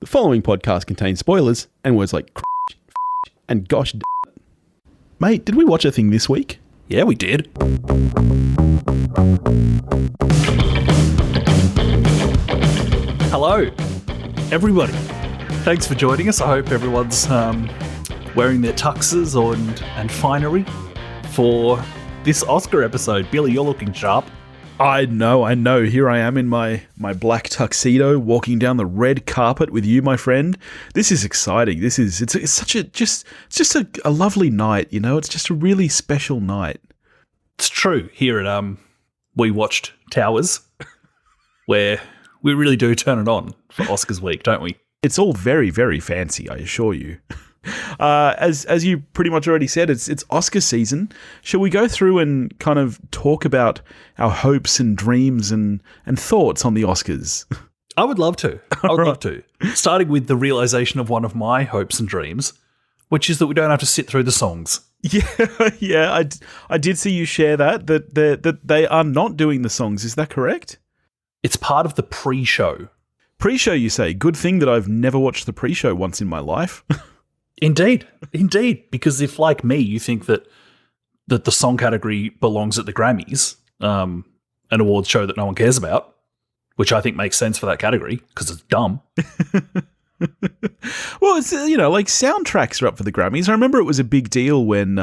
The following podcast contains spoilers and words like and gosh. Mate, did we watch a thing this week? Yeah, we did. Hello, everybody. Thanks for joining us. I hope everyone's wearing their tuxes and finery for this Oscar episode. Billy, you're looking sharp. I know. Here I am in my black tuxedo, walking down the red carpet with you, my friend. This is exciting. It's such a just a lovely night. You know, it's just a really special night. It's true. Here at we watched Towers, where we really do turn it on for Oscars week, don't we? It's all very, very fancy, I assure you. As you pretty much already said, it's Oscar season. Shall we go through and kind of talk about our hopes and dreams and thoughts on the Oscars? I would love to. Love to. Starting with the realization of one of my hopes and dreams, which is that we don't have to sit through the songs. Yeah. I did see you share that they are not doing the songs. Is that correct? It's part of the pre-show. Pre-show, you say? Good thing that I've never watched the pre-show once in my life. Indeed. Because if, like me, you think that the song category belongs at the Grammys, an awards show that no one cares about, which I think makes sense for that category because it's dumb. Well, it's, like soundtracks are up for the Grammys. I remember it was a big deal when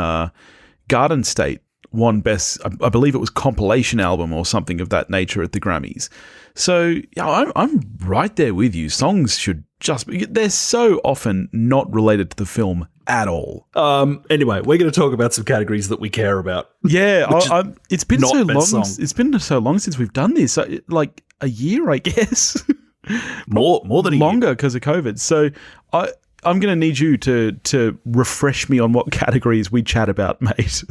Garden State won best, I believe it was compilation album or something of that nature at the Grammys. So yeah, I'm right there with you. Songs should they're so often not related to the film at all. Anyway, we're going to talk about some categories that we care about. Yeah, it's been so long. Song. It's been so long since we've done this. Like a year, I guess. more than a longer because of COVID. So I'm going to need you to refresh me on what categories we chat about, mate.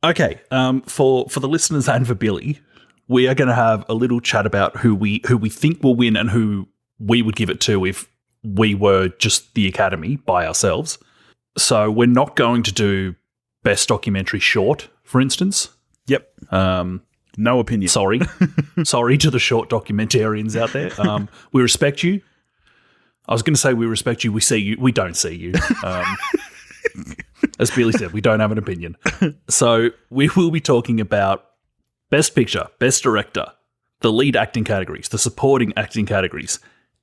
Okay, for the listeners and for Billy, we are going to have a little chat about who we think will win and who we would give it to if we were just the Academy by ourselves. So we're not going to do Best Documentary Short, for instance. Yep. No opinion. Sorry. Sorry to the short documentarians out there. We respect you. I was going to say we respect you. We see you. We don't see you. As Billy said, we don't have an opinion. So we will be talking about Best Picture, Best Director, the lead acting categories, the supporting acting categories,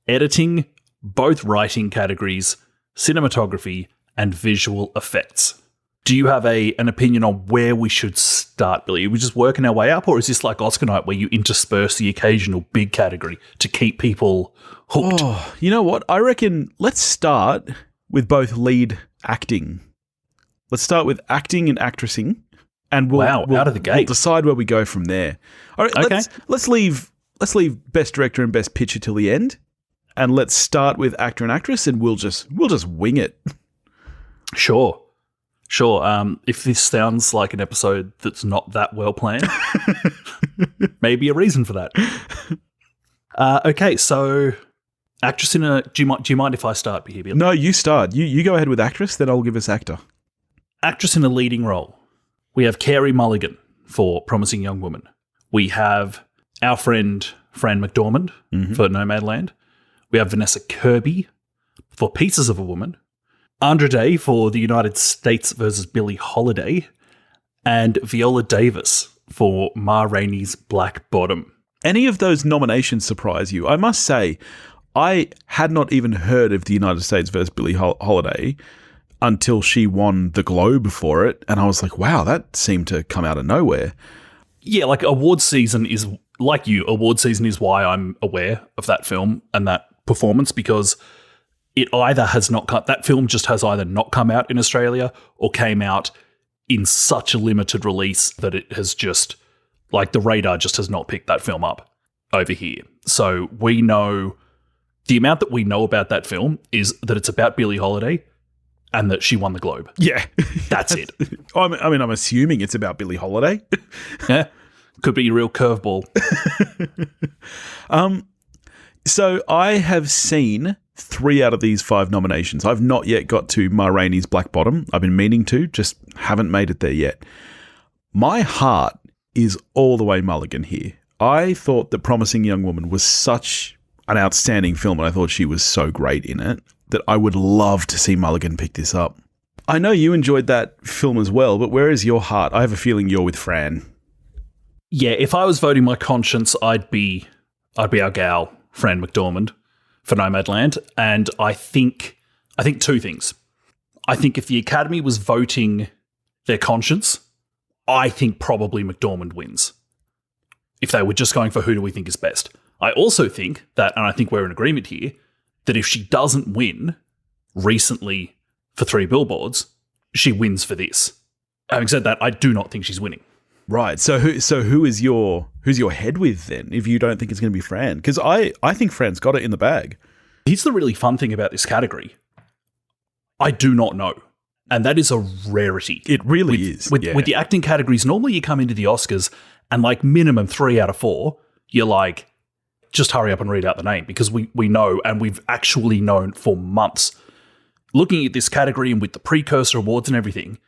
editing, both writing categories, cinematography, and visual effects. Do you have an opinion on where we should start, Billy? Are we just working our way up, or is this like Oscar night where you intersperse the occasional big category to keep people hooked? Oh, you know what? I reckon let's start with both lead acting. Let's start with acting and actressing, and we'll out of the gate. We'll decide where we go from there. All right, okay. Let's leave Best Director and Best Picture till the end, and let's start with actor and actress, and we'll just wing it. Sure. If this sounds like an episode that's not that well planned, maybe a reason for that. Okay, so actress in a. Do you mind if I start here, Billy? No, you start. You go ahead with actress, then I'll give us actor. Actress in a leading role. We have Carey Mulligan for Promising Young Woman. We have our friend Fran McDormand for Nomadland. We have Vanessa Kirby for Pieces of a Woman. Andra Day for The United States versus Billie Holiday. And Viola Davis for Ma Rainey's Black Bottom. Any of those nominations surprise you? I must say, I had not even heard of The United States versus Billie Holiday until she won the Globe for it, and I was like, wow, that seemed to come out of nowhere. Yeah, like awards season is, like you, awards season is why I'm aware of that film and that performance, because it either has not come, that film just has either not come out in Australia or came out in such a limited release that it has just, like the radar just has not picked that film up over here. So we know, the amount that we know about that film is that it's about Billie Holiday and that she won the Globe. Yeah. That's it. I mean, I'm assuming it's about Billie Holiday. Yeah. Could be a real curveball. So I have seen 3 out of these 5 nominations. I've not yet got to Ma Rainey's Black Bottom. I've been meaning to, just haven't made it there yet. My heart is all the way Mulligan here. I thought that Promising Young Woman was such an outstanding film, and I thought she was so great in it that I would love to see Mulligan pick this up. I know you enjoyed that film as well, but where is your heart? I have a feeling you're with Fran. Yeah, if I was voting my conscience, I'd be our gal, Fran McDormand, for Nomadland. And I think two things. I think if the Academy was voting their conscience, I think probably McDormand wins. If they were just going for who do we think is best. I also think that, and I think we're in agreement here, that if she doesn't win recently for 3 Billboards, she wins for this. Having said that, I do not think she's winning. Right. So who's your head with then, if you don't think it's going to be Fran? Because I think Fran's got it in the bag. Here's the really fun thing about this category. I do not know. And that is a rarity. It really is. With the acting categories, normally you come into the Oscars and like minimum 3 out of 4, you're like, just hurry up and read out the name, because we know, and we've actually known for months. Looking at this category and with the precursor awards and everything,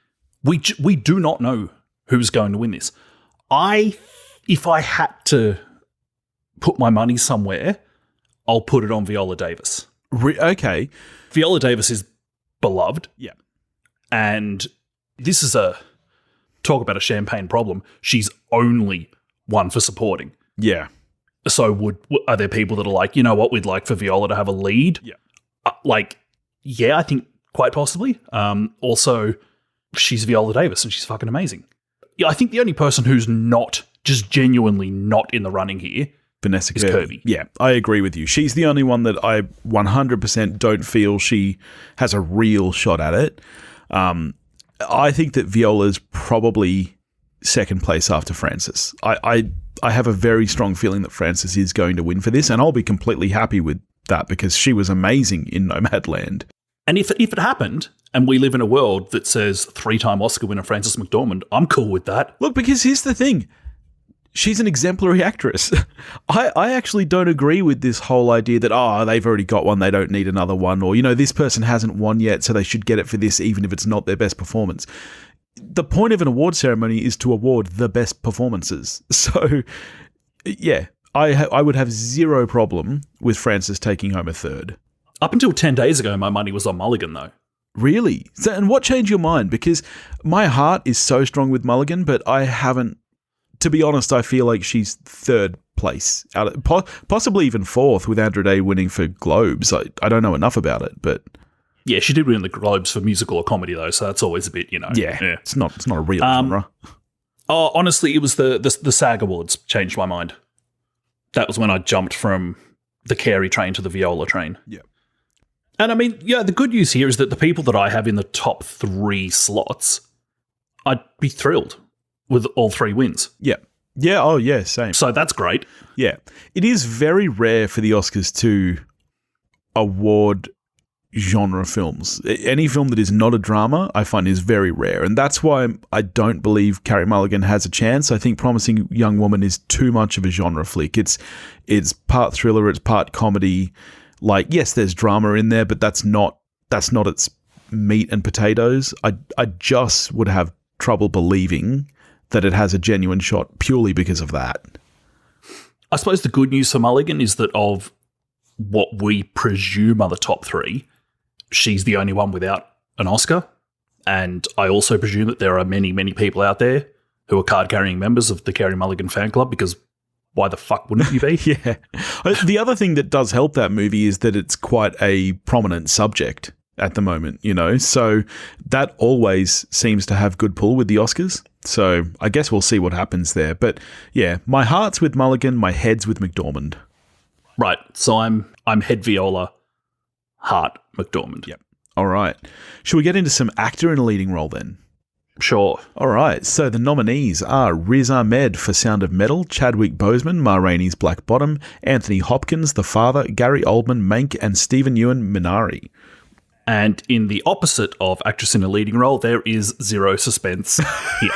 we do not know who's going to win this. If I had to put my money somewhere, I'll put it on Viola Davis. Okay. Viola Davis is beloved. Yeah. And this is talk about a champagne problem. She's only won for supporting. Yeah. So are there people that are like, you know what, we'd like for Viola to have a lead? Yeah. I think quite possibly. Also, she's Viola Davis and she's fucking amazing. Yeah, I think the only person who's not, just genuinely not in the running here, Vanessa is Kirby. Yeah, I agree with you. She's the only one that I 100% don't feel she has a real shot at it. I think that Viola's probably second place after Frances. I have a very strong feeling that Frances is going to win for this, and I'll be completely happy with that because she was amazing in Nomadland. And if it happened, and we live in a world that says 3-time Oscar winner Frances McDormand, I'm cool with that. Look, because here's the thing. She's an exemplary actress. I actually don't agree with this whole idea that, they've already got one, they don't need another one, or, this person hasn't won yet, so they should get it for this even if it's not their best performance. The point of an award ceremony is to award the best performances. So, yeah, I would have zero problem with Frances taking home a third. Up until 10 days ago, my money was on Mulligan, though. Really? So, and what changed your mind? Because my heart is so strong with Mulligan, but I haven't. To be honest, I feel like she's third place, possibly even fourth, with Andra Day winning for Globes. I don't know enough about it, but yeah, she did win the Globes for musical or comedy, though, so that's always a bit, Yeah, it's not a real genre. Oh, honestly, it was the SAG Awards changed my mind. That was when I jumped from the Carey train to the Viola train. Yeah. And I mean, yeah, the good news here is that the people that I have in the top 3 slots, I'd be thrilled with all 3 wins. Yeah. Yeah, oh yeah, same. So that's great. Yeah. It is very rare for the Oscars to award genre films. Any film that is not a drama, I find is very rare. And that's why I don't believe Carey Mulligan has a chance. I think Promising Young Woman is too much of a genre flick. It's part thriller, it's part comedy. Like, yes, there's drama in there, but that's not its meat and potatoes. I just would have trouble believing that it has a genuine shot purely because of that. I suppose the good news for Mulligan is that of what we presume are the top 3, she's the only one without an Oscar. And I also presume that there are many, many people out there who are card-carrying members of the Carey Mulligan fan club, because why the fuck wouldn't you be? Yeah. The other thing that does help that movie is that it's quite a prominent subject at the moment, so that always seems to have good pull with the Oscars. So I guess we'll see what happens there. But yeah, my heart's with Mulligan, my head's with McDormand. Right. So I'm head Viola, heart McDormand. Yep. All right. Should we get into some actor in a leading role then? Sure. All right. So the nominees are Riz Ahmed for Sound of Metal, Chadwick Boseman, Ma Rainey's Black Bottom, Anthony Hopkins, The Father, Gary Oldman, Mank, and Stephen Ewan, Minari. And in the opposite of actress in a leading role, there is zero suspense here.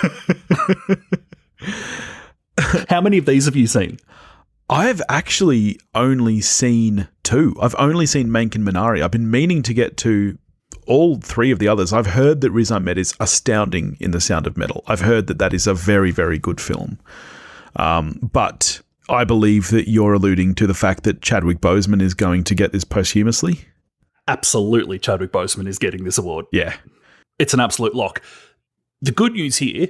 How many of these have you seen? I've actually only seen 2. I've only seen Mank and Minari. I've been meaning to get to all 3 of the others. I've heard that Riz Ahmed is astounding in The Sound of Metal. I've heard that is a very, very good film. But I believe that you're alluding to the fact that Chadwick Boseman is going to get this posthumously. Absolutely, Chadwick Boseman is getting this award. Yeah. It's an absolute lock. The good news here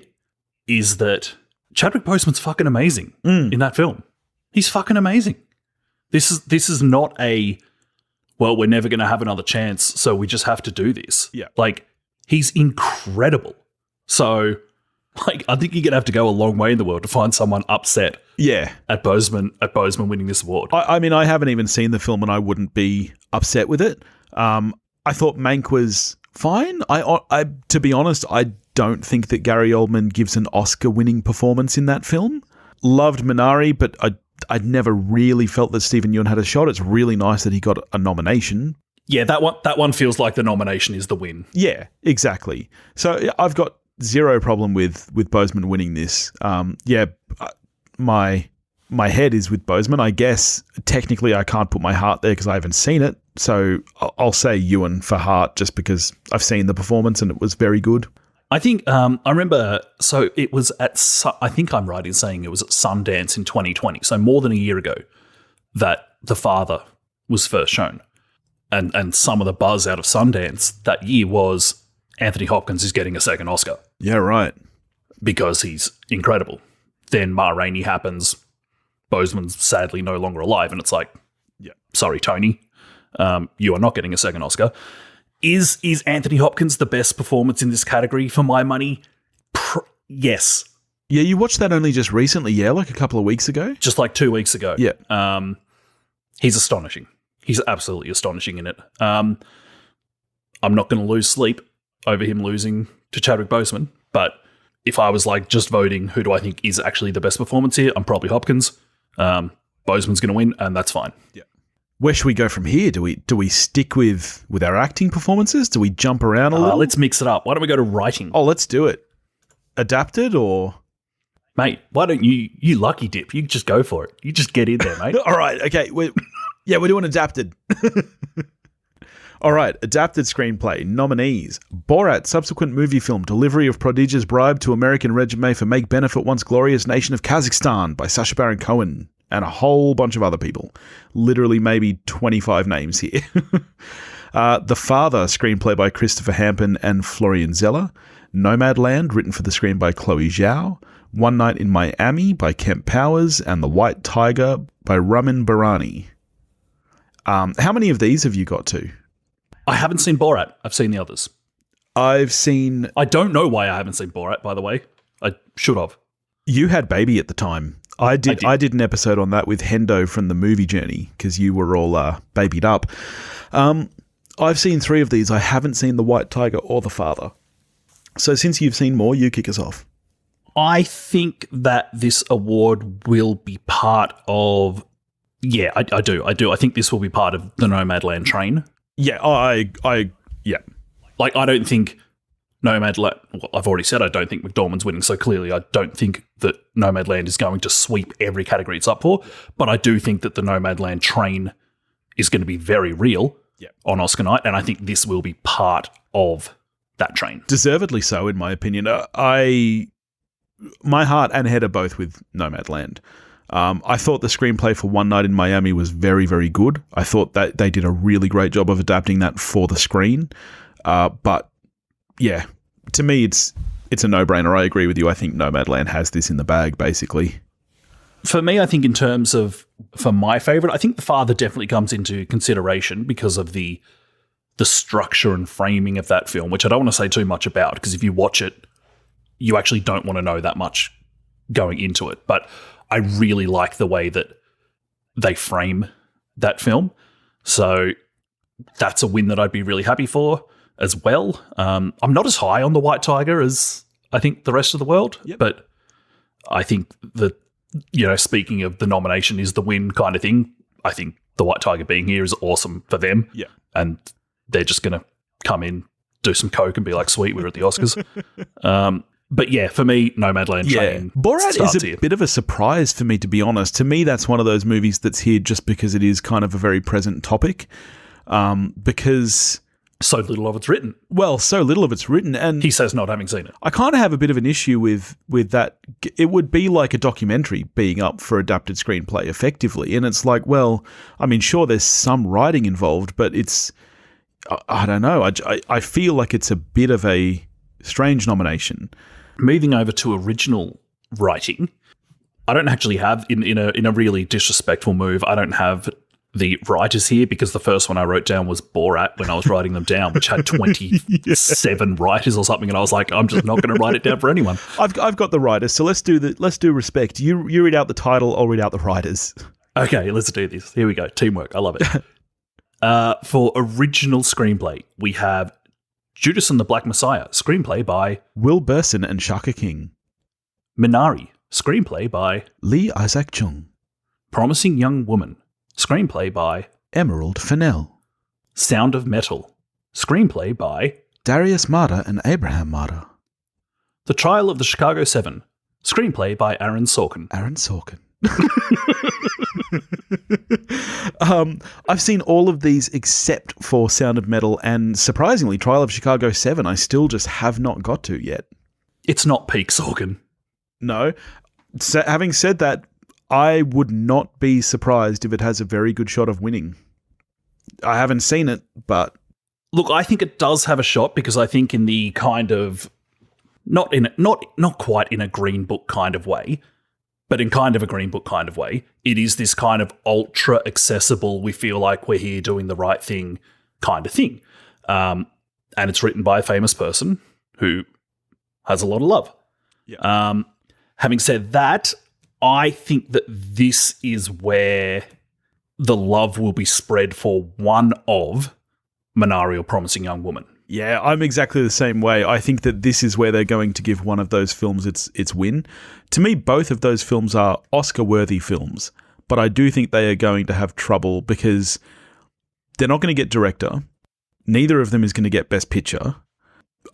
is that Chadwick Boseman's fucking amazing in that film. He's fucking amazing. This is not a, well, we're never going to have another chance, so we just have to do this. Yeah. Like, he's incredible. So, like, I think you're going to have to go a long way in the world to find someone upset at Boseman winning this award. I mean, I haven't even seen the film and I wouldn't be upset with it. I thought Mank was fine. I to be honest, I don't think that Gary Oldman gives an Oscar-winning performance in that film. Loved Minari, but I'd never really felt that Stephen Yeun had a shot. It's really nice that he got a nomination. Yeah, that one feels like the nomination is the win. Yeah, exactly. So I've got zero problem with Boseman winning this. My head is with Boseman. I guess technically I can't put my heart there because I haven't seen it. So I'll say Ewan for heart just because I've seen the performance and it was very good. I think I remember. So it was I think I'm right in saying it was at Sundance in 2020. So more than a year ago that The Father was first shown, and some of the buzz out of Sundance that year was Anthony Hopkins is getting a second Oscar. Yeah, right. Because he's incredible. Then Ma Rainey happens. Boseman's sadly no longer alive, and it's like, yeah, sorry, Tony, you are not getting a second Oscar. Is Anthony Hopkins the best performance in this category for my money? Yes. Yeah, you watched that only just recently, like a couple of weeks ago? Just like 2 weeks ago. Yeah. He's astonishing. He's absolutely astonishing in it. I'm not going to lose sleep over him losing to Chadwick Boseman, but if I was like just voting who do I think is actually the best performance here, I'm probably Hopkins. Boseman's going to win, and that's fine. Yeah. Where should we go from here? Do we stick with our acting performances? Do we jump around a little? Let's mix it up. Why don't we go to writing? Oh, let's do it. Adapted or? Mate, why don't you lucky dip? You just go for it. You just get in there, mate. All right. Okay. We're doing adapted. All right. Adapted screenplay. Nominees. Borat, subsequent movie film, delivery of prodigious bribe to American regime for make benefit once glorious nation of Kazakhstan by Sacha Baron Cohen. And a whole bunch of other people. Literally maybe 25 names here. The Father, screenplay by Christopher Hampton and Florian Zeller. Nomadland, written for the screen by Chloe Zhao. One Night in Miami by Kemp Powers. And The White Tiger by Ramin Barani. How many of these have you got to? I haven't seen Borat. I've seen the others. I don't know why I haven't seen Borat, by the way. I should have. You had baby at the time. I did an episode on that with Hendo from the Movie Journey because you were all babied up. I've seen 3 of these. I haven't seen The White Tiger or The Father. So since you've seen more, you kick us off. I think that this award will be part of... Yeah, I do. I think this will be part of the Nomadland train. Yeah, yeah. Like, I don't think Nomadland... Well, I've already said I don't think McDormand's winning, so clearly I don't think that Nomadland is going to sweep every category it's up for, but I do think that the Nomadland train is going to be very real on Oscar night, and I think this will be part of that train. Deservedly so, in my opinion. My heart and head are both with Nomadland. I thought the screenplay for One Night in Miami was very, very good. I thought that they did a really great job of adapting that for the screen. But yeah, to me, it's a no-brainer. I agree with you. I think Nomadland has this in the bag, basically. For me, I think in terms of, for my favourite, I think The Father definitely comes into consideration because of the structure and framing of that film, which I don't want to say too much about, because if you watch it, you actually don't want to know that much going into it. But I really like the way that they frame that film. So that's a win that I'd be really happy for as well. I'm not as high on The White Tiger as I think the rest of the world, but I think that, speaking of the nomination is the win kind of thing, I think The White Tiger being here is awesome for them. Yeah. And they're just going to come in, do some coke and be like, sweet, we're at the Oscars. But yeah, for me, Nomadland train. Borat is a bit of a surprise for me, to be honest. To me, that's one of those movies that's here just because it is kind of a very present topic. Because So little of it's written. Well, so little of it's written, and He says not having seen it. I kind of have a bit of an issue with that. It would be like a documentary being up for adapted screenplay effectively, and it's like, well, I mean, sure, there's some writing involved, but it's, I don't know. I feel like it's a bit of a strange nomination. Moving over to original writing, I don't actually have, in a really disrespectful move, I don't have the writers here, because the first one I wrote down was Borat when I was writing them down, which had 27 writers or something, and I was like, I'm just not going to write it down for anyone. I've got the writers, so let's do respect. You read out the title, I'll read out the writers. Okay, let's do this. Here we go. Teamwork. I love it. For original screenplay, we have Judas and the Black Messiah, screenplay by Will Burson and Shaka King. Minari, screenplay by Lee Isaac Chung. Promising Young Woman, screenplay by Emerald Fennell. Sound of Metal, screenplay by Darius Marder and Abraham Marder. The Trial of the Chicago 7, screenplay by Aaron Sorkin. Aaron Sorkin. I've seen all of these except for Sound of Metal, and surprisingly, Trial of Chicago 7 I still just have not got to yet. It's not peak Sorkin. No. So, having said that, I would not be surprised if it has a very good shot of winning. I haven't seen it, but... Look, I think it does have a shot, because I think in the kind of... Not quite in a Green Book kind of way, but in kind of a Green Book kind of way, it is this kind of ultra accessible, we feel like we're here doing the right thing kind of thing. And it's written by a famous person who has a lot of love. Yeah. Having said that, I think that this is where the love will be spread for one of Minari or Promising Young Woman. Yeah, I'm exactly the same way. I think that this is where they're going to give one of those films its win. To me, both of those films are Oscar-worthy films, but I do think they are going to have trouble because they're not going to get director. Neither of them is going to get Best Picture.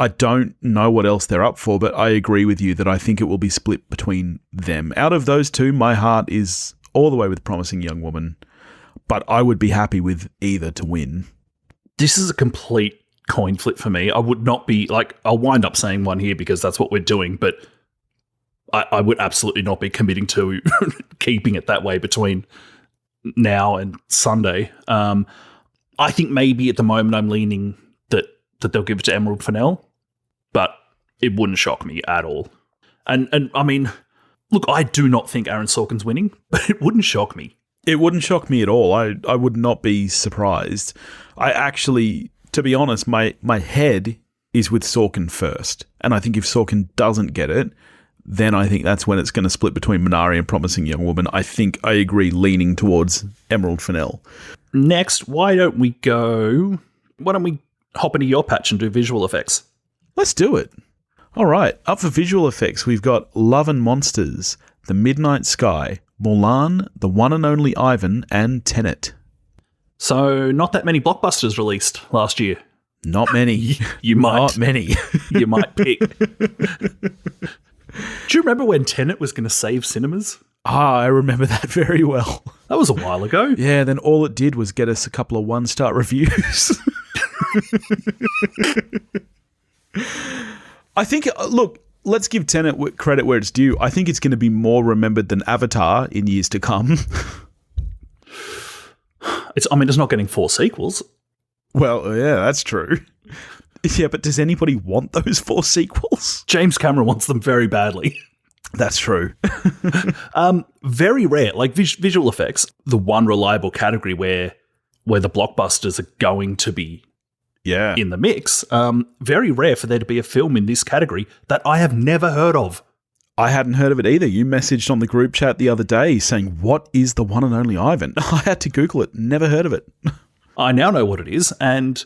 I don't know what else they're up for, but I agree with you that I think it will be split between them. Out of those two, my heart is all the way with Promising Young Woman, but I would be happy with either to win. This is a complete coin flip for me. I would not be, I'll wind up saying one here because that's what we're doing, but I would absolutely not be committing to keeping it that way between now and Sunday. I think maybe at the moment I'm leaning that they'll give it to Emerald Fennell, but it wouldn't shock me at all. And I mean, look, I do not think Aaron Sorkin's winning, but it wouldn't shock me. It wouldn't shock me at all. I would not be surprised. I actually, to be honest, my head is with Sorkin first. And I think if Sorkin doesn't get it, then I think that's when it's going to split between Minari and Promising Young Woman. I think I agree leaning towards Emerald Fennell. Next, why don't we hop into your patch and do visual effects? Let's do it. All right, up for visual effects, we've got Love and Monsters, The Midnight Sky, Mulan, The One and Only Ivan, and Tenet. So not that many blockbusters released last year. Not many. You might. Not many. You might pick. Do you remember when Tenet was going to save cinemas? I remember that very well. That was a while ago. Yeah, then all it did was get us a couple of one-star reviews. I think, look, let's give Tenet credit where it's due. I think it's going to be more remembered than Avatar in years to come. It's not getting 4 sequels. Well, yeah, that's true. Yeah, but does anybody want those 4 sequels? James Cameron wants them very badly. That's true. Very rare, like visual effects, the one reliable category where the blockbusters are going to be in the mix. Very rare for there to be a film in this category that I have never heard of. I hadn't heard of it either. You messaged on the group chat the other day saying, what is The One and Only Ivan? I had to Google it. Never heard of it. I now know what it is. And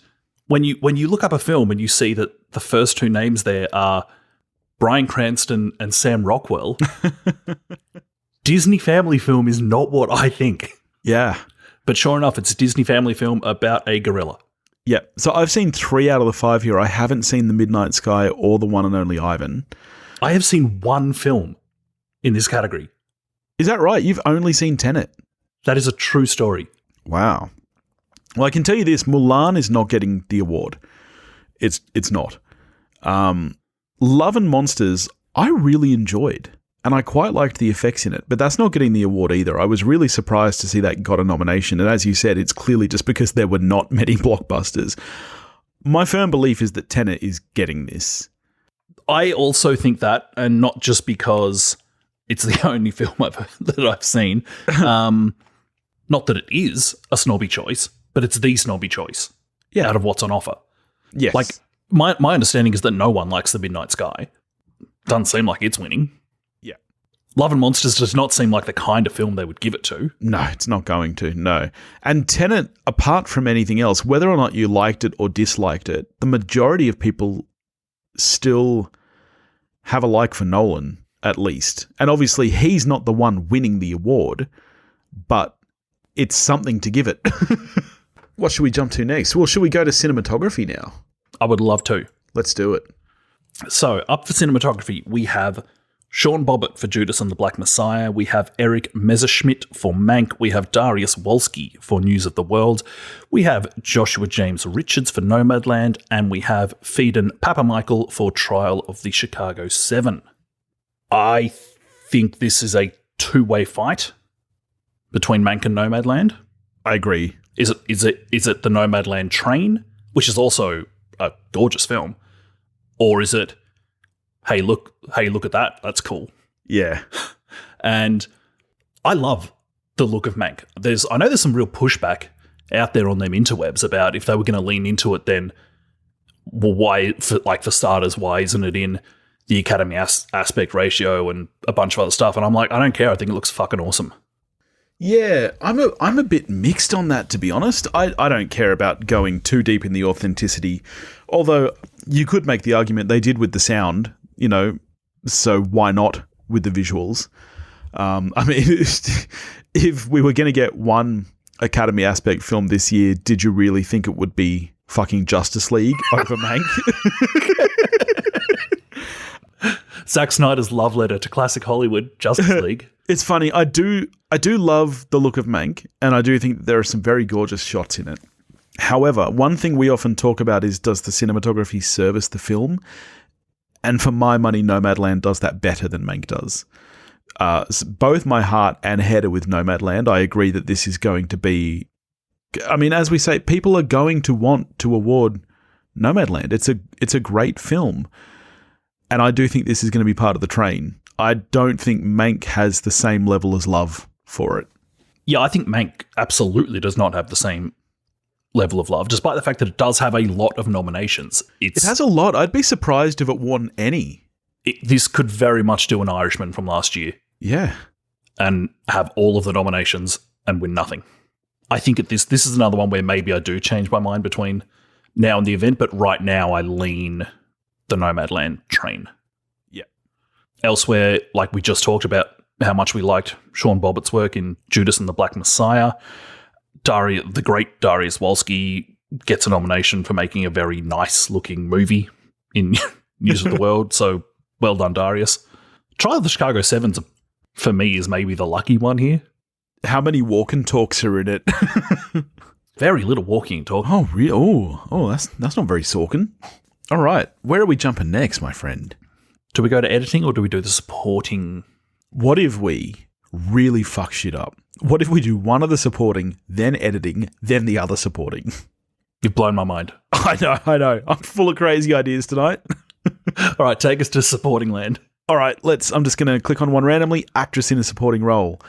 when you look up a film and you see that the first 2 names there are Bryan Cranston and Sam Rockwell, Disney family film is not what I think. Yeah. But sure enough, it's a Disney family film about a gorilla. Yeah. So I've seen 3 out of the 5 here. I haven't seen The Midnight Sky or The One and Only Ivan. I have seen 1 film in this category. Is that right? You've only seen Tenet? That is a true story. Wow. Well, I can tell you this: Mulan is not getting the award. It's not. Love and Monsters, I really enjoyed, and I quite liked the effects in it, but that's not getting the award either. I was really surprised to see that got a nomination, and as you said, it's clearly just because there were not many blockbusters. My firm belief is that Tenet is getting this. I also think that, and not just because it's the only film that I've seen. Not that it is a snobby choice, but it's the snobby choice out of what's on offer. Yes. Like, my understanding is that no one likes The Midnight Sky. Doesn't seem like it's winning. Yeah. Love and Monsters does not seem like the kind of film they would give it to. No, it's not going to, no. And Tenet, apart from anything else, whether or not you liked it or disliked it, the majority of people still have a like for Nolan, at least. And obviously, he's not the one winning the award, but it's something to give it. What should we jump to next? Well, should we go to cinematography now? I would love to. Let's do it. So, up for cinematography, we have Sean Bobbitt for Judas and the Black Messiah. We have Eric Messerschmidt for Mank. We have Darius Wolski for News of the World. We have Joshua James Richards for Nomadland. And we have Pheidon Papamichael for Trial of the Chicago 7. I think this is a two-way fight between Mank and Nomadland. I agree. Is it the Nomadland train, which is also a gorgeous film, or is it, hey look at that, that's cool? Yeah. And I love the look of Mank. I know there's some real pushback out there on them interwebs about if they were going to lean into it, then well, why, for starters, why isn't it in the Academy aspect ratio and a bunch of other stuff? And I'm like, I don't care. I think it looks fucking awesome. Yeah, I'm a bit mixed on that, to be honest. I don't care about going too deep in the authenticity, although you could make the argument they did with the sound, so why not with the visuals? I mean, if we were going to get one Academy aspect film this year, did you really think it would be fucking Justice League over Mank? Zack Snyder's love letter to classic Hollywood, Justice League. It's funny. I do love the look of Mank, and I do think that there are some very gorgeous shots in it. However, one thing we often talk about is, does the cinematography service the film? And for my money, Nomadland does that better than Mank does. Both my heart and head are with Nomadland. I agree that this is going to be... I mean, as we say, people are going to want to award Nomadland. It's a great film. And I do think this is going to be part of the train. I don't think Mank has the same level as love for it. Yeah, I think Mank absolutely does not have the same level of love, despite the fact that it does have a lot of nominations. It has a lot. I'd be surprised if it won any. This could very much do an Irishman from last year. Yeah. And have all of the nominations and win nothing. I think this is another one where maybe I do change my mind between now and the event, but right now I lean the Nomadland train. Yeah. Elsewhere, like we just talked about how much we liked Sean Bobbitt's work in Judas and the Black Messiah. The great Darius Wolski gets a nomination for making a very nice-looking movie in News of the World, so well done, Darius. Trial of the Chicago 7, for me, is maybe the lucky one here. How many walk and talks are in it? Very little walking and talking. Oh, really? Oh, that's not very Sorkin. All right, where are we jumping next, my friend? Do we go to editing or do we do the supporting? What if we really fuck shit up? What if we do one of the supporting, then editing, then the other supporting? You've blown my mind. I know. I'm full of crazy ideas tonight. All right, take us to supporting land. All right, I'm just going to click on one randomly. Actress in a supporting role.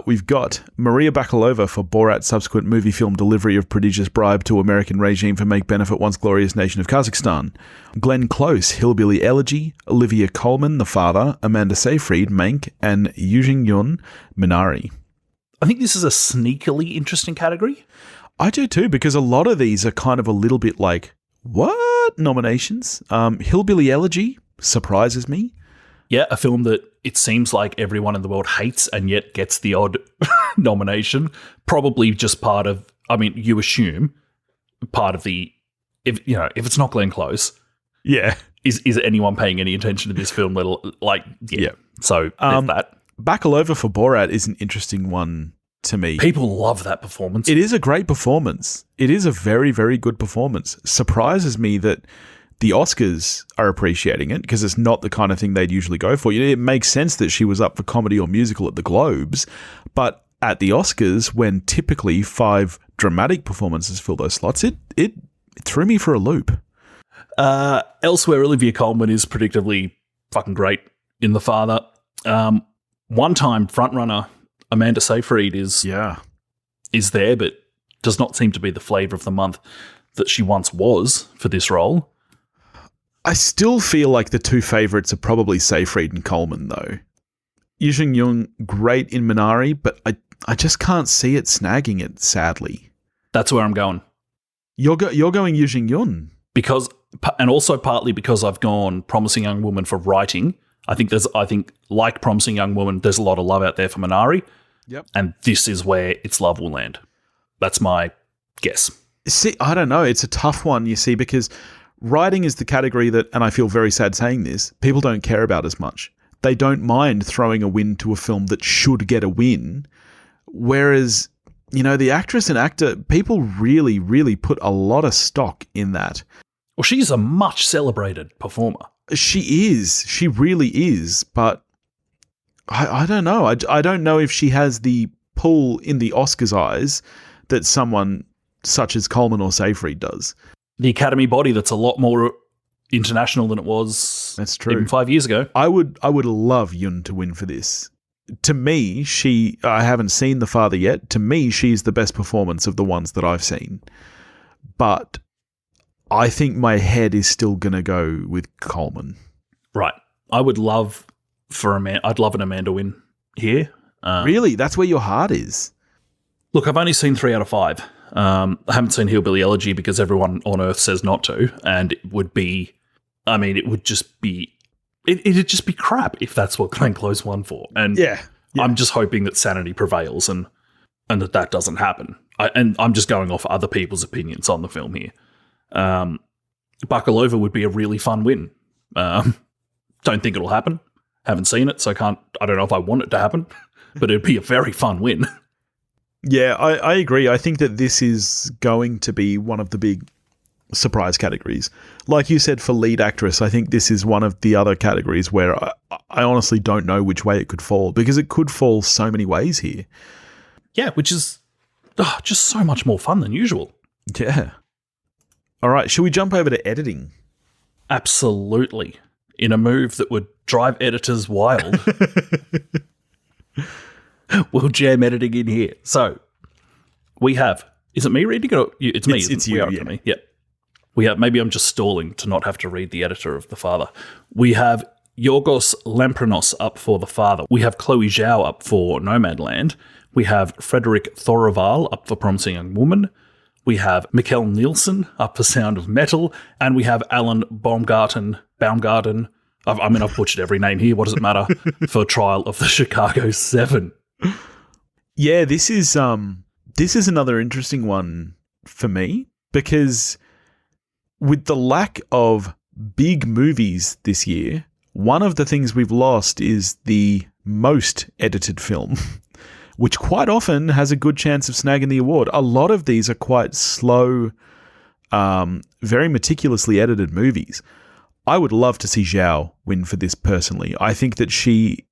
We've got Maria Bakalova for Borat's subsequent movie film delivery of prodigious bribe to American regime for make benefit once glorious nation of Kazakhstan. Glenn Close, Hillbilly Elegy. Olivia Colman, The Father. Amanda Seyfried, Mank. And Yujing Yun, Minari. I think this is a sneakily interesting category. I do too, because a lot of these are kind of a little bit like, what? Nominations? Hillbilly Elegy surprises me. Yeah, a film that it seems like everyone in the world hates and yet gets the odd nomination. Probably just part of, I mean, you assume part of the, if it's not Glenn Close. Yeah. Is anyone paying any attention to this film? Yeah. So there's that. Bakalova for Borat is an interesting one to me. People love that performance. It is a great performance. It is a very, very good performance. Surprises me that the Oscars are appreciating it because it's not the kind of thing they'd usually go for. It makes sense that she was up for comedy or musical at the Globes, but at the Oscars, when typically 5 dramatic performances fill those slots, it threw me for a loop. Elsewhere, Olivia Colman is predictably fucking great in The Father. One-time frontrunner Amanda Seyfried is there, but does not seem to be the flavour of the month that she once was for this role. I still feel like the 2 favourites are probably Seyfried and Coleman, though. Yu Jung, great in Minari, but I just can't see it snagging it, sadly. That's where I'm going. You're going Yu Jung. Because, and also partly because I've gone Promising Young Woman for writing. I think like Promising Young Woman, there's a lot of love out there for Minari. Yep. And this is where its love will land. That's my guess. See, I don't know. It's a tough one, you see, because writing is the category that, and I feel very sad saying this, people don't care about as much. They don't mind throwing a win to a film that should get a win. Whereas, the actress and actor, people really, really put a lot of stock in that. Well, she's a much celebrated performer. She is. She really is. But I don't know. I don't know if she has the pull in the Oscars' eyes that someone such as Coleman or Seyfried does. The Academy body that's a lot more international than it was. That's true. Even 5 years ago. I would love Yun to win for this. To me, I haven't seen The Father yet. To me, she's the best performance of the ones that I've seen. But I think my head is still going to go with Coleman. Right. I would love I'd love an Amanda win here. Really? That's where your heart is? Look, I've only seen 3 out of 5. I haven't seen Hillbilly Elegy because everyone on Earth says not to, and it would just be crap if that's what Glenn Close won for. And yeah. I'm just hoping that sanity prevails and that doesn't happen. And I'm just going off other people's opinions on the film here. Buckle Over would be a really fun win. Don't think it'll happen. Haven't seen it, so I don't know if I want it to happen, but it'd be a very fun win. Yeah, I agree. I think that this is going to be one of the big surprise categories. Like you said, for lead actress, I think this is one of the other categories where I honestly don't know which way it could fall, because it could fall so many ways here. Yeah, which is just so much more fun than usual. Yeah. All right, should we jump over to editing? Absolutely. In a move that would drive editors wild. We'll jam editing in here. So, we have... Is it me reading it? Or it's me. It's you, yeah. Me. Yep. We have... Maybe I'm just stalling to not have to read the editor of The Father. We have Yorgos Lamprinos up for The Father. We have Chloe Zhao up for Nomadland. We have Frederick Thoroval up for Promising Young Woman. We have Mikkel Nielsen up for Sound of Metal. And we have Alan Baumgarten. I've butchered every name here. What does it matter? For Trial of the Chicago 7. Yeah, this is another interesting one for me, because with the lack of big movies this year, one of the things we've lost is the most edited film, which quite often has a good chance of snagging the award. A lot of these are quite slow, very meticulously edited movies. I would love to see Zhao win for this personally. I think that she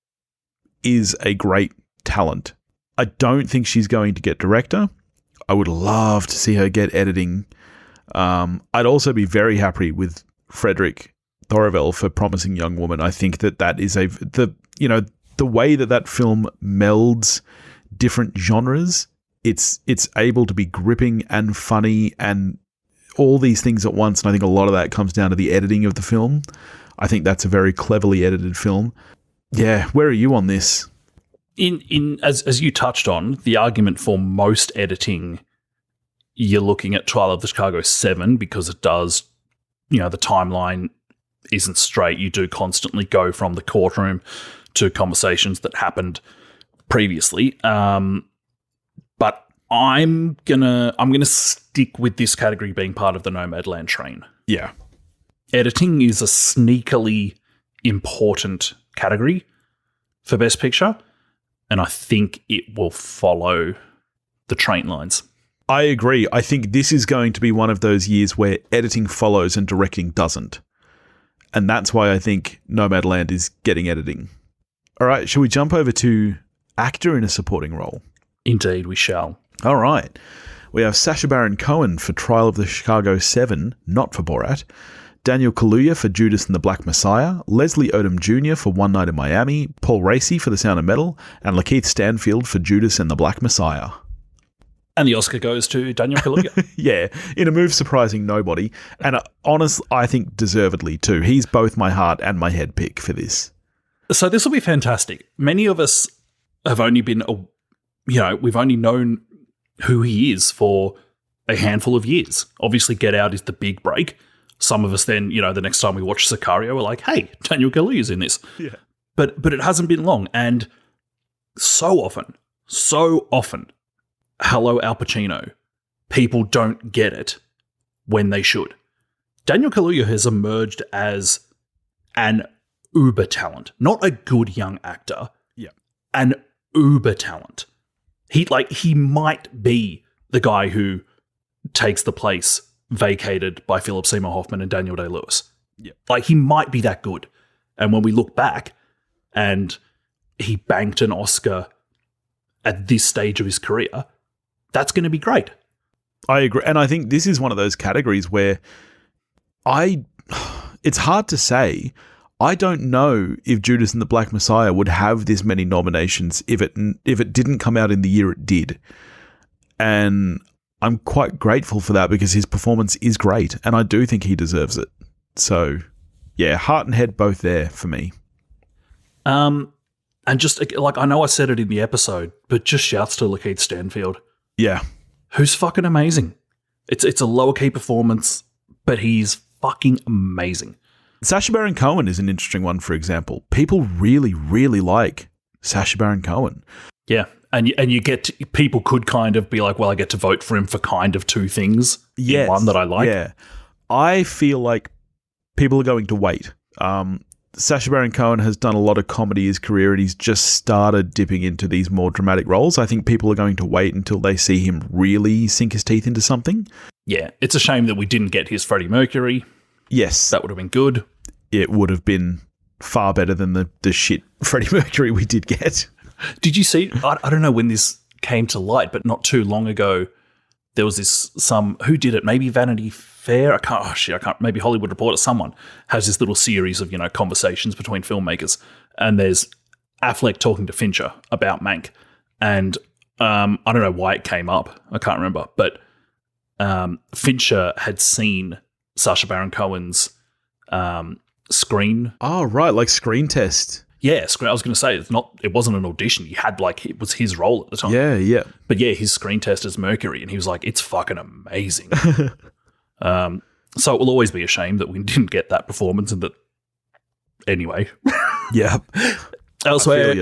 is a great talent. I don't think she's going to get director. I would love to see her get editing. I'd also be very happy with Frederick Thorovel for Promising Young Woman. I think that is the way that film melds different genres. It's able to be gripping and funny and all these things at once, and I think a lot of that comes down to the editing of the film. I think that's a very cleverly edited film. Yeah, where are you on this? As you touched on, the argument for most editing, you're looking at Trial of the Chicago 7 because it does, the timeline isn't straight. You do constantly go from the courtroom to conversations that happened previously. But I'm gonna stick with this category being part of the Nomadland train. Yeah. Editing is a sneakily important category for Best Picture. and I think it will follow the train lines. I agree. I think this is going to be one of those years where editing follows and directing doesn't. And that's why I think Nomadland is getting editing. All right, shall we jump over to actor in a supporting role? Indeed, we shall. All right. We have Sacha Baron Cohen for Trial of the Chicago 7, not for Borat. Daniel Kaluuya for Judas and the Black Messiah. Leslie Odom Jr. for One Night in Miami. Paul Raci for The Sound of Metal. And Lakeith Stanfield for Judas and the Black Messiah. And the Oscar goes to Daniel Kaluuya. Yeah, in a move surprising nobody. And honestly, I think deservedly too. He's both my heart and my head pick for this. So this will be fantastic. Many of us have only been, we've only known who he is for a handful of years. Obviously, Get Out is the big break. Some of us then, the next time we watch Sicario, we're like, hey, Daniel Kaluuya's in this. Yeah. But it hasn't been long. And so often, hello, Al Pacino, people don't get it when they should. Daniel Kaluuya has emerged as an uber talent, not a good young actor. Yeah. An uber talent. He might be the guy who takes the place vacated by Philip Seymour Hoffman and Daniel Day-Lewis. Yeah. He might be that good. And when we look back and he banked an Oscar at this stage of his career, that's going to be great. I agree. And I think this is one of those categories where it's hard to say. I don't know if Judas and the Black Messiah would have this many nominations if it didn't come out in the year it did. And I'm quite grateful for that because his performance is great and I do think he deserves it. So, yeah, heart and head both there for me. And just, I know I said it in the episode, but just shouts to Lakeith Stanfield. Yeah. Who's fucking amazing. It's a lower key performance, but he's fucking amazing. Sacha Baron Cohen is an interesting one, for example. People really, really like Sacha Baron Cohen. Yeah. And you get to, people could kind of be like, well, I get to vote for him for kind of two things. Yes. One that I like. Yeah. I feel like people are going to wait. Sacha Baron Cohen has done a lot of comedy in his career and he's just started dipping into these more dramatic roles. I think people are going to wait until they see him really sink his teeth into something. Yeah. It's a shame that we didn't get his Freddie Mercury. Yes. That would have been good. It would have been far better than the shit Freddie Mercury we did get. Did you see, I don't know when this came to light, but not too long ago, there was who did it? Maybe Vanity Fair? I can't, maybe Hollywood Reporter, someone has this little series of, conversations between filmmakers. And there's Affleck talking to Fincher about Mank. And I don't know why it came up. I can't remember. But Fincher had seen Sacha Baron Cohen's screen. Oh, right, like screen test. Yeah, I was going to say it wasn't an audition. He had it was his role at the time. Yeah, yeah. But yeah, his screen test is Mercury, and he was like, "It's fucking amazing." So it will always be a shame that we didn't get that performance, and that anyway. Yeah. Elsewhere,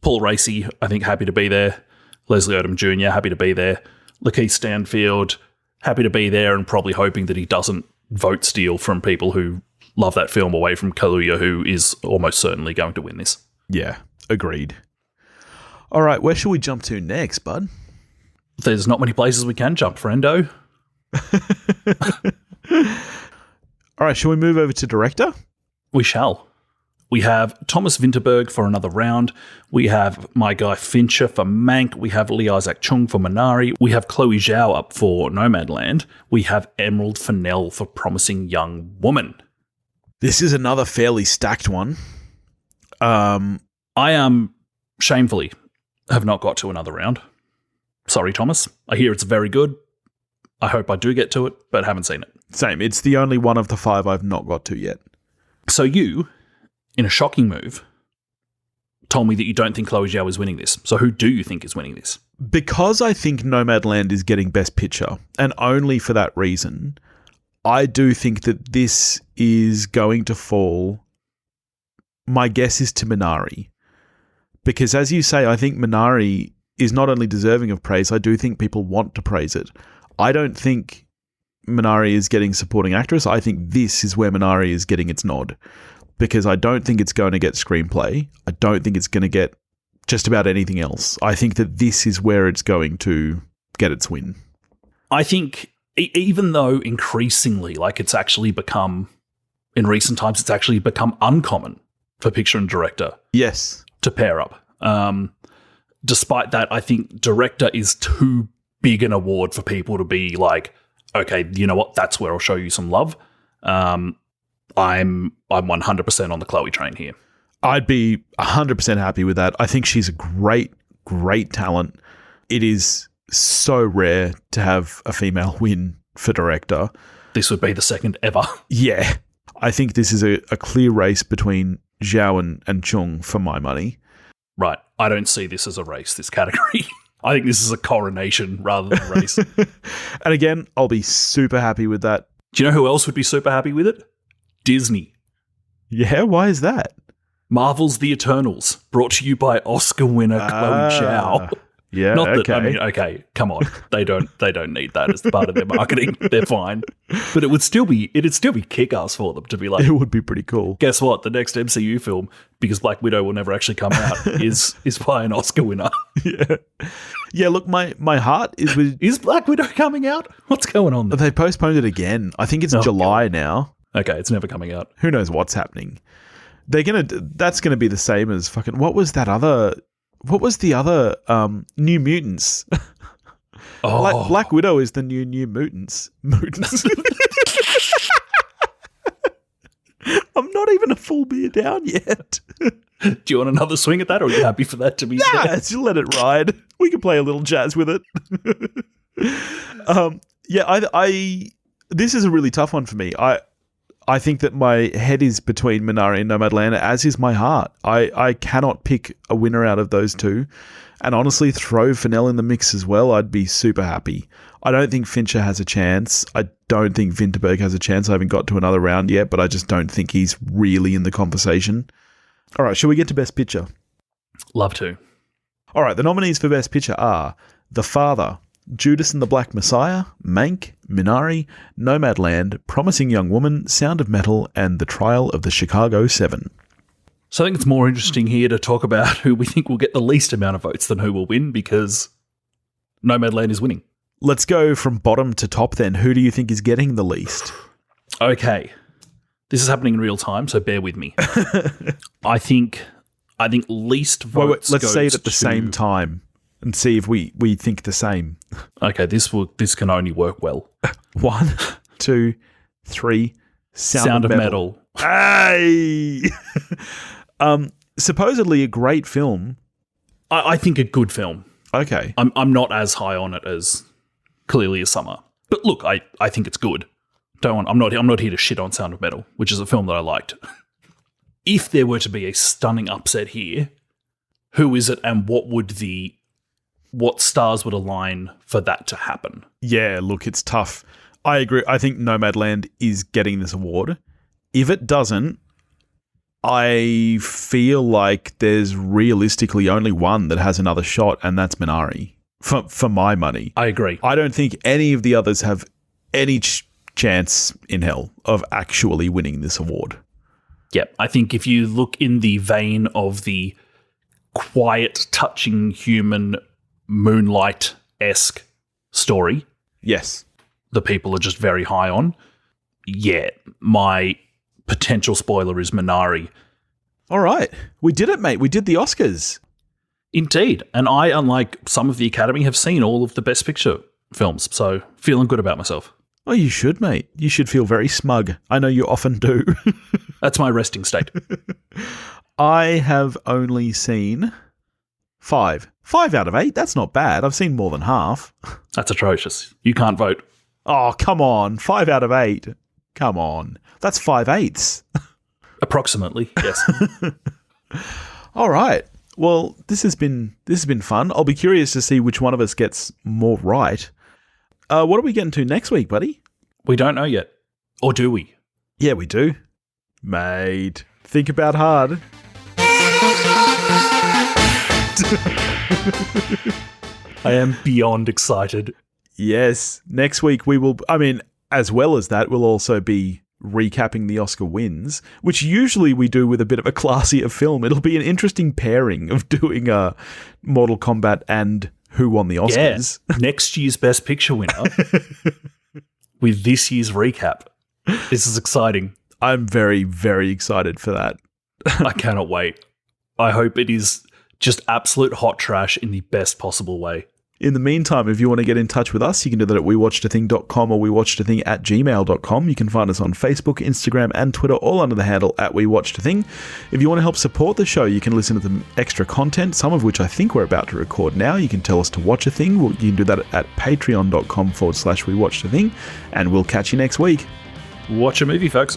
Paul Raci, I think, happy to be there. Leslie Odom Jr. happy to be there. Lakeith Stanfield happy to be there, and probably hoping that he doesn't vote steal from people who love that film away from Kaluuya, who is almost certainly going to win this. Yeah, agreed. All right, where shall we jump to next, bud? There's not many places we can jump, friendo. All right, shall we move over to director? We shall. We have Thomas Vinterberg for Another Round. We have my guy Fincher for Mank. We have Lee Isaac Chung for Minari. We have Chloe Zhao up for Nomadland. We have Emerald Fennell for Promising Young Woman. This is another fairly stacked one. I shamefully have not got to Another Round. Sorry, Thomas. I hear it's very good. I hope I do get to it, but haven't seen it. Same. It's the only one of the 5 I've not got to yet. So you, in a shocking move, told me that you don't think Chloe Zhao is winning this. So who do you think is winning this? Because I think Nomadland is getting Best Picture, and only for that reason, I do think that this is going to fall. My guess is to Minari. Because as you say, I think Minari is not only deserving of praise, I do think people want to praise it. I don't think Minari is getting supporting actress. I think this is where Minari is getting its nod. Because I don't think it's going to get screenplay. I don't think it's going to get just about anything else. I think that this is where it's going to get its win. I think even though increasingly, like it's actually become, in recent times, it's actually become uncommon for picture and director to pair up. Despite that, I think director is too big an award for people to be like, okay, you know what, that's where I'll show you some love. I'm 100% on the Chloe train here. I'd be 100% happy with that. I think she's a great, great talent. It is so rare to have a female win for director. This would be the second ever. Yeah. I think this is a clear race between Zhao and Chung for my money. Right. I don't see this as a race, this category. I think this is a coronation rather than a race. And again, I'll be super happy with that. Do you know who else would be super happy with it? Disney. Yeah, why is that? Marvel's The Eternals, brought to you by Oscar winner Chloe Zhao. Yeah, Not that, okay. I mean, okay, come on. They don't need that as part of their marketing. They're fine. But it'd still be kick-ass for them to be like, It would be pretty cool. guess what? The next MCU film, because Black Widow will never actually come out, is by an Oscar winner. Yeah, look, my heart is with... Is Black Widow coming out? What's going on there? They postponed it again. I think it's July now. Okay, it's never coming out. Who knows what's happening? That's gonna be the same as fucking... What was the other New Mutants? Oh. Black Widow is the new Mutants. I'm not even a full beer down yet. Do you want another swing at that, or are you happy for that to be Nah, there? just let it ride. We can play a little jazz with it. This is a really tough one for me. I think that my head is between Minari and Nomadland, as is my heart. I cannot pick a winner out of those two. And honestly, throw Fennell in the mix as well. I'd be super happy. I don't think Fincher has a chance. I don't think Vinterberg has a chance. I haven't got to another round yet, but I just don't think he's really in the conversation. All right, shall we get to Best Picture? Love to. All right, the nominees for Best Picture are The Father, Judas and the Black Messiah, Mank, Minari, Nomadland, Promising Young Woman, Sound of Metal, and The Trial of the Chicago 7. So I think it's more interesting here to talk about who we think will get the least amount of votes than who will win, because Nomadland is winning. Let's go from bottom to top then. Who do you think is getting the least? Okay. This is happening in real time, so bear with me. I think least votes. Let's goes say it at the to- same time and see if we think the same. Okay, this can only work well. 1, 2, 3. Sound of Metal. Hey! Supposedly a great film. I think a good film. Okay. I'm not as high on it as Clearly a Summer, but look, I think it's good. I'm not here to shit on Sound of Metal, which is a film that I liked. If there were to be a stunning upset here, who is it, and what stars would align for that to happen? Yeah, look, it's tough. I agree. I think Nomadland is getting this award. If it doesn't, I feel like there's realistically only one that has another shot, and that's Minari, for my money. I agree. I don't think any of the others have any chance in hell of actually winning this award. Yep. I think if you look in the vein of the quiet, touching human Moonlight-esque story, Yes. the people are just very high on. Yeah, my potential spoiler is Minari. All right. We did it, mate. We did the Oscars. Indeed. And I, unlike some of the Academy, have seen all of the Best Picture films, so feeling good about myself. Oh, you should, mate. You should feel very smug. I know you often do. That's my resting state. I have only seen 5. 5 out of 8? That's not bad. I've seen more than half. That's atrocious. You can't vote. Oh, come on. 5 out of 8. Come on. That's 5/8. Approximately, yes. All right. Well, this has been fun. I'll be curious to see which one of us gets more right. What are we getting to next week, buddy? We don't know yet. Or do we? Yeah, we do. Mate, think about hard. I am beyond excited. Yes. Next week we will, as well as that, we'll also be recapping the Oscar wins, which usually we do with a bit of a classier film. It'll be an interesting pairing of doing Mortal Kombat and who won the Oscars. Yeah, next year's Best Picture winner with this year's recap. This is exciting. I'm very, very excited for that. I cannot wait. I hope it is just absolute hot trash in the best possible way. In the meantime, if you want to get in touch with us, you can do that at wewatchedathing.com or wewatchedathing@gmail.com. You can find us on Facebook, Instagram, and Twitter, all under the handle @wewatchedathing. If you want to help support the show, you can listen to the extra content, some of which I think we're about to record now. You can tell us to watch a thing. You can do that at patreon.com/wewatchedathing, and we'll catch you next week. Watch a movie, folks.